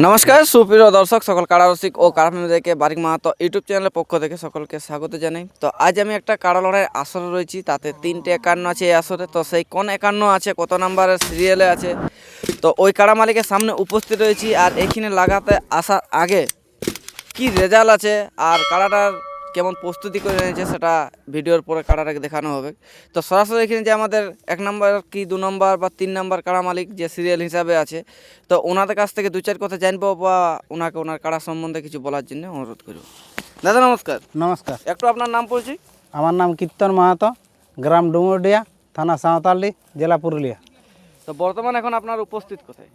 নমস্কার সুপ্রিয় দর্শক সকল কাড়া রসিক ও কাড়া প্রেমীদেরকে বারিক মাহাতো ইউটিউব চ্যানেলের পক্ষ থেকে সকলকে স্বাগত জানাই। তো আজ আমি একটা কাড়া লড়াই আসরে রয়েছি, তাতে 3টে 51 আছে এই আসরে। তো সেই কোন 51 আছে, কত নাম্বারের সিরিয়ালে আছে, তো ওই কাড়া মালিকের সামনে উপস্থিত রয়েছি। আর এখানে লাগাতে আসার আগে কি রেজাল্ট আছে আর কাড়াটার কেমন প্রস্তুতি করে নিয়েছে সেটা ভিডিওর পরে কাড়াটাকে দেখানো হবে। তো সরাসরি এখানে যে আমাদের 1 নম্বর কি 2 নম্বর বা 3 নম্বর কাড়া মালিক যে সিরিয়াল হিসাবে আছে, তো ওনাদের কাছ থেকে 2-4 কথা জানবো বা ওনাকে ওনার কাড়া সম্বন্ধে কিছু বলার জন্য অনুরোধ করব। দাদা নমস্কার। নমস্কার, একটু আপনার নাম বলছি। আমার নাম কীর্তন মাহাতো, গ্রাম ডুমুরডিয়া, থানা সাঁওতালডি, জেলা পুরুলিয়া। তো বর্তমানে এখন আপনার উপস্থিত কোথায়?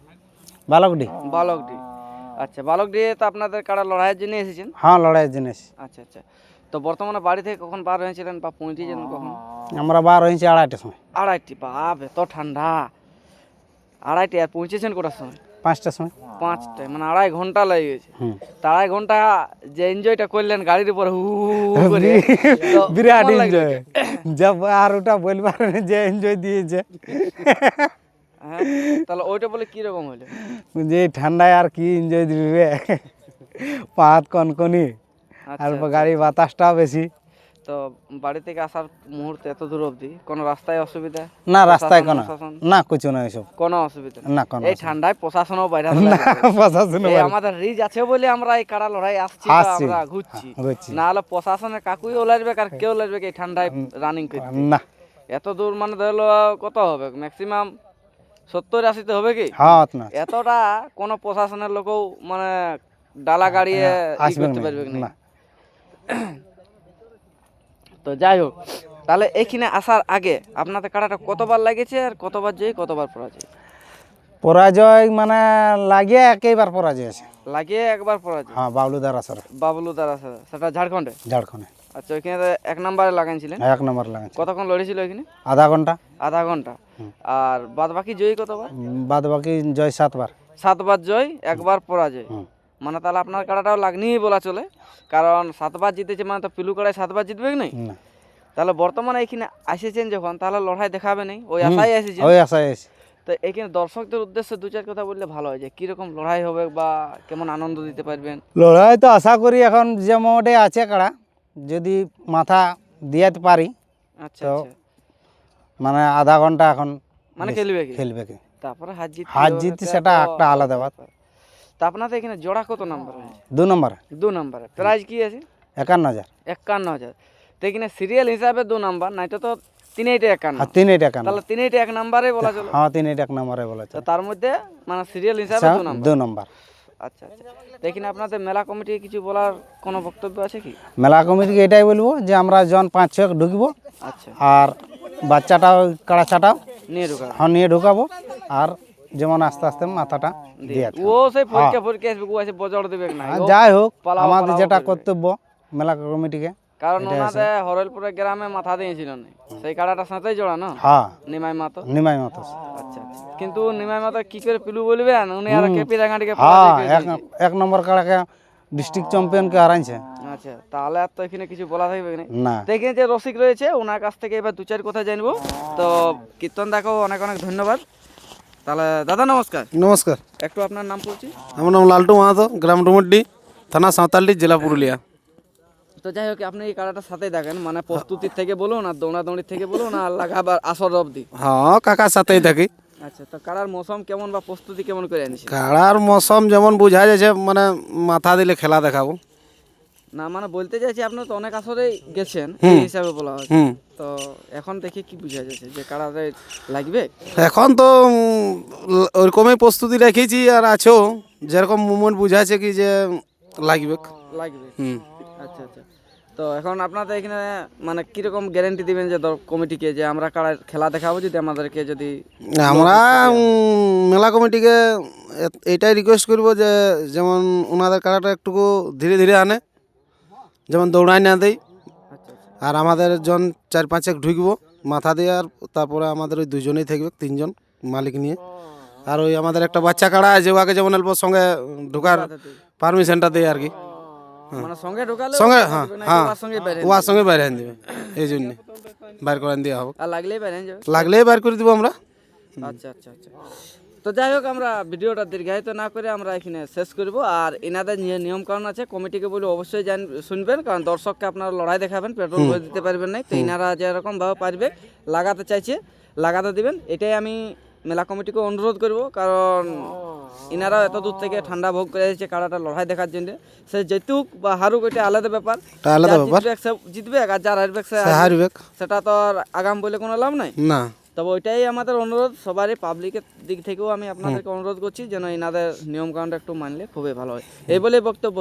বালকডি। বালকডি। আচ্ছা, বালকডি তো আপনাদের কাড়া লড়াইয়ের জন্য এসেছেন? হ্যাঁ, লড়াইয়ের জিনিস। আচ্ছা আচ্ছা। তো বর্তমানে বাড়ি থেকে কখন বার হয়েছিলেন বা পৌঁছেছিলেন কখন? আমরা বার হয়েছি 2:30টার সময়। 2:30। বাপ, এত ঠান্ডা! 2:30 আর পৌঁছেছেন কটার সময়? 5টার সময়। 5টায়, মানে 2.5 ঘন্টা লেগে গেছে। হুম, তা 2.5 ঘন্টা যে এনজয়টা করলেন গাড়ির উপরে হু হু করে, তো বিরাট কেমন লাগলো? এনজয়। যাব আর ওটা বলবার নেই যে এনজয় দিয়েছে। হ্যাঁ, তাহলে ওইটা বলে কি রকম হলো? যে এই ঠান্ডায় আর কি এনজয় দিবে, পাহাত কনকনি আচ্ছা আর আচ্ছা। গাড়ি বাতাসটাও বেশি। তো বাড়ি থেকে আসার মুহূর্তে এত দূর অবধি কোনো রাস্তায় অসুবিধা? না, রাস্তায় কোনো প্রশাসন? না, কিছু না, এসব কোনো অসুবিধা নেই? না, কোনো এই ঠান্ডায় প্রশাসনও বাইরে না, প্রশাসন এই আমাদের রিজ আছে বলে আমরা এই কাড়া লড়াই আসছি বা আসছি। আমরা ঘুরছি। ঘুরছি। না হলে প্রশাসনের কাকুই লাগবে আর কেউ লাগবে এই ঠান্ডায় রানিং করতে। না, এত দূর মানে ধরলো কত হবে, ম্যাক্সিমাম 70-80 হবে কি? হ্যাঁ না, এতটা কোনো প্রশাসনের লোকও মানে ডালা গাড়িয়ে আসবে করতে না, পারবে না। না। তো যাই হোক, তাহলে এইখানে আসার আগে আপনাদের কাড়াটা কতবার লাগেছে আর কতবার জয় কতবার পরাজয়? পরাজয় মানে লাগিয়ে একেবার পরাজয় আছে। লাগিয়ে একবার পরাজয়। হ্যাঁ, বাবলুদার আসরে, বাবলু দ্বারা সেটা ঝাড়খণ্ডে। ঝাড়খণ্ডে। আচ্ছা, ওইখানে তো 1 নম্বরে লাগাইছিলেন। 1 নম্বর লাগাচ্ছে কতক্ষণ লড়েছিল ওইখানে? আধা ঘন্টা। আধা ঘন্টা। আর বাদ বাকি জয়ী কতবার? বাদ বাকি জয় 7বার। 7বার জয়, একবার পরাজয়। হুম। মানে তাহলে আপনার কাড়াটাও লাগনিই বলা চলে, কারণ 7বার জিতেছে মানে তো পিলু কাড়ায় 7বার জিতবে কি নাই? না, তাহলে বর্তমানে এখানে আসেছেন যখন, তাহলে লড়াই দেখাবে নেই, ওই আশায় এসেছেন। ওই আশায় এসে। তো এখানে দর্শকদের উদ্দেশ্যে 2-4 কথা বললে ভালো হয়, যে কীরকম লড়াই হবে বা কেমন আনন্দ দিতে পারবেন। লড়াই তো আশা করি এখন যে মোটে আছে কাড়া, যদি মাথা দিয়াতে পারি আচ্ছা তো আচ্ছা। মানে আধা ঘন্টা এখন মানে খেলবে কি? খেলবে কি। তারপরে হার জিত হার জিত সেটা একটা আলাদা ব্যাপার। তা আপনাদের এখানে জোড়া কত নাম্বার হয়েছে? 2 নম্বরে 2 নম্বরে। প্রাইজ কি আছে? 51,000। 51,000। তো এখানে সিরিয়াল হিসাবে 2 নাম্বার, নাই তো 3-8 51। আর 3 টাকা। তাহলে 3-8 1 নাম্বারে বলা চলে। হ্যাঁ, 3 1 নম্বরে বলেছে। তো তার মধ্যে মানে সিরিয়াল হিসাবে 2 নাম্বার। 2 নম্বর। আচ্ছা আচ্ছা। তো এখানে আপনাদের মেলা কমিটি কিছু বলার কোনো বক্তব্য আছে কি? মেলা কমিটিকে এটাই বলবো যে আমরা জন 5-6 ঢুকবো, আচ্ছা, আর বাচ্চাটাও কাড়াছাটাও নিয়ে ঢোকা হ্যাঁ নিয়ে ঢুকাবো, আর যেমন আস্তে আস্তে মাথাটা দিয়ে ও সেই পরীক্ষা পরীক্ষা আসবে, ও আছে বজড় দেবে না। যাই হোক, পালাও আমাদের পালাও যেটা করবে। কর্তব্য মেলা কমিটিকে। কারণ ওনাদের হরলপুরের গ্রামে মাথা দিয়েছিল না, সেই কাড়াটার সাথেই জোড়া না, হ্যাঁ, নিমাই মাতো। নিমাই মতো। আচ্ছা আচ্ছা। কিন্তু নিমাই মাতো কি করে পিলু বলবেন, উনি আর কেপি রাঙাটিকে হ্যাঁ, পরাজয় করে দিয়েছে। 1 নম্বর কাড়াকে ডিস্ট্রিক্ট চ্যাম্পিয়নকে হারাইছে। আচ্ছা, তাহলে আর তো এখানে কিছু বলা থাকবে না। না, তো এখানে যে রসিক রয়েছে ওনার কাছ থেকে এবার 2-4 কথা জানবো। তো কীর্তন দাকেও অনেক অনেক ধন্যবাদ। তাহলে দাদা নমস্কার। নমস্কার, একটু আপনার নাম বলছি। আমার নাম লালটু মাহাতো, গ্রাম ডুমুরডি, থানা সাঁওতালডি, জেলা পুরুলিয়া। তো যাই হোক, আপনি এই কাড়াটার সাথেই দেখেন, মানে প্রস্তুতির থেকে বলুন আর দৌড়াদৌড়ির থেকে বলুন আর লাগাবার আসর অবধি। হ্যাঁ, কাকার সাথেই থাকি। আচ্ছা, তো কাড়ার মৌসুম কেমন বা প্রস্তুতি কেমন করে আনিস? কাড়ার মৌসুম যেমন বোঝা যাচ্ছে, মানে মাথা দিলে খেলা দেখাবো। না মানে বলতে চাইছি, আপনি তো অনেক আসরেই গেছেন এই হিসাবে বলা হয়। হুম, তো এখন দেখে কি বোঝা যাচ্ছে যে কাড়াতে লাগবে? এখন তো ওরকমই প্রস্তুতি রেখেছি আর আছো, যেরকম মুভমেন্ট বুঝাচ্ছে কি যে লাগবে। লাগবে। হুম, আচ্ছা আচ্ছা। তো এখন আপনাদের এখানে মানে কিরকম গ্যারেন্টি দিবেন যে কমিটিকে, যে আমরা কাড়া খেলা দেখাবো যদি আমাদেরকে যদি আমরা মেলা কমিটিকে এইটাই রিকোয়েস্ট করব যে যেমন ওনাদের কাড়াটা একটুকু ধীরে ধীরে আনে, যেমন দৌড়াই না দেয়। আচ্ছা আচ্ছা। আর আমাদের জন 4-5 ঢুকবো মাথা দিয়ে, আর তারপরে আমাদের ওই 2জনেই থাকবে, 3জন মালিক নিয়ে। আর ওই আমাদের একটা বাচ্চা কাড়া আছে, ওকে যেমন অল্প সঙ্গে ঢোকার পারমিশনটা দেয় আর কি। মানে সঙ্গে ঢোকালে সঙ্গে হ্যাঁ হ্যাঁ ওর সঙ্গে বাইরে ওয়ার সঙ্গে বাইরে আন দেবে, এই জন্যে বাইর করে দেওয়া হবে। আর লাগলেই বাইরে যাবে। লাগলেই বাইর করে দেবো আমরা। আচ্ছা আচ্ছা আচ্ছা। তো যাই হোক আমরা ভিডিওটা দীর্ঘায়িত না করে আমরা এখানে শেষ করব। আর এনাদের নিয়ম কারণ আছে, কমিটিকে বলে অবশ্যই শুনবেন, কারণ দর্শককে আপনারা লড়াই দেখাবেন, পেট্রোল ভরে দিতে পারবেন না। তো এনারা যেরকম ভাবে পারবে লাগাতে চাইছে লাগাতে দিবেন, এটাই আমি মেলা কমিটিকে অনুরোধ করব। কারণ এনারা এত দূর থেকে ঠান্ডা ভোগ করে এসেছে কাড়াটা লড়াই দেখার জন্য। সে জিতুক বা হারুক এটা আলাদা ব্যাপার, এটা আলাদা যার ব্যাপার। জিতবে সে জিতবে, আর যার হারবে সে সে হারবে। সেটা তো আর আগাম বলে কোনো লাভ নাই। না তবে ওইটাই আমাদের অনুরোধ, সবারই পাবলিকের দিক থেকেও আমি আপনাদেরকে অনুরোধ করছি যেন এনাদের নিয়ম কানুনটা একটু মানলে খুবই ভালো হয়। এই বলে বক্তব্য